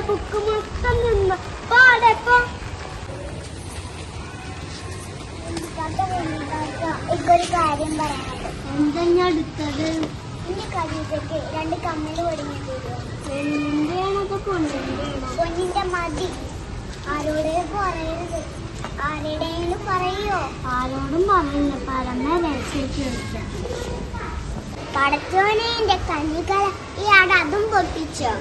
Book മൊത്തം നിന്ന് പാടപ്പോ ഇക്കൊരു കാര്യം പറയാനുണ്ട്. എന്താ ഞാൻ എടുത്തത്? എന്റെ കവിതയ്ക്ക് 2 കമ്മല് പൊടിഞ്ഞു തരുമോ? എന്തിനാണൊക്കെ കൊണ്ടുവരണം? പൊന്നിന്റെ മതി. ആരോടേലും പറയരുത്. ആരുടെയും പറയോ? ആരോടും പറയില്ല. പരമ രസിച്ച് പടച്ചോനെ എന്റെ കഞ്ഞിക്കല ഈ ആട് അതും പൊട്ടിച്ചോ?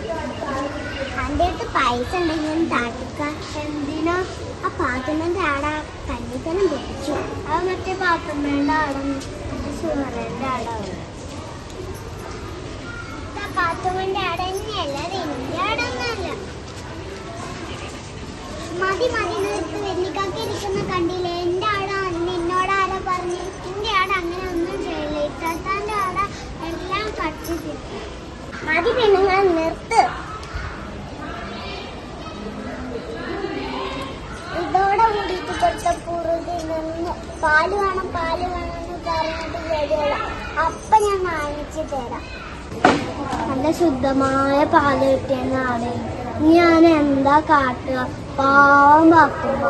അന്റെ അടുത്ത് പൈസ ഉണ്ടെങ്കിലും താട്ടിക്ക. എന്തിനാ? ആ പാത്തുമ്മന്റെ ആടാ കഞ്ഞിക്കലം പൊട്ടിച്ചു. അത് മറ്റേ പാത്രമ്മേന്റെ ആടും സുഹറേന്റെ ആടാവും. പാത്തുമ്മന്റെ ആട് തന്നെയല്ല, അത് എന്റെ ആടൊന്നല്ല. മതി മതി നിർത്ത്. വെല്ലിക്കാക്കി ഇരിക്കുന്ന കണ്ടില്ലേ? എന്റെ ആടാ. നിന്നോട് ആരാ പറഞ്ഞു? എന്റെ ആട് അങ്ങനെ ഒന്നും ചെയ്യില്ല. ഇത്താത്താന്റെ ആട എല്ലാം കട്ടിട്ട്. മതി പെണ്ണുങ്ങൾ നിർത്ത്. ഇതോടെ കൂടിയിട്ട് കൊടുത്ത പുറകിൽ നിന്ന് പാല് വേണം എന്ന് പറഞ്ഞിട്ട് വരികയുള്ളൂ. അപ്പൊ ഞാൻ വാങ്ങിച്ചു തരാം. നല്ല ശുദ്ധമായ പാല് കിട്ടിയ ആടെ ഞാൻ എന്താ കാട്ടുക? പാവം പാത്തുമ്മ.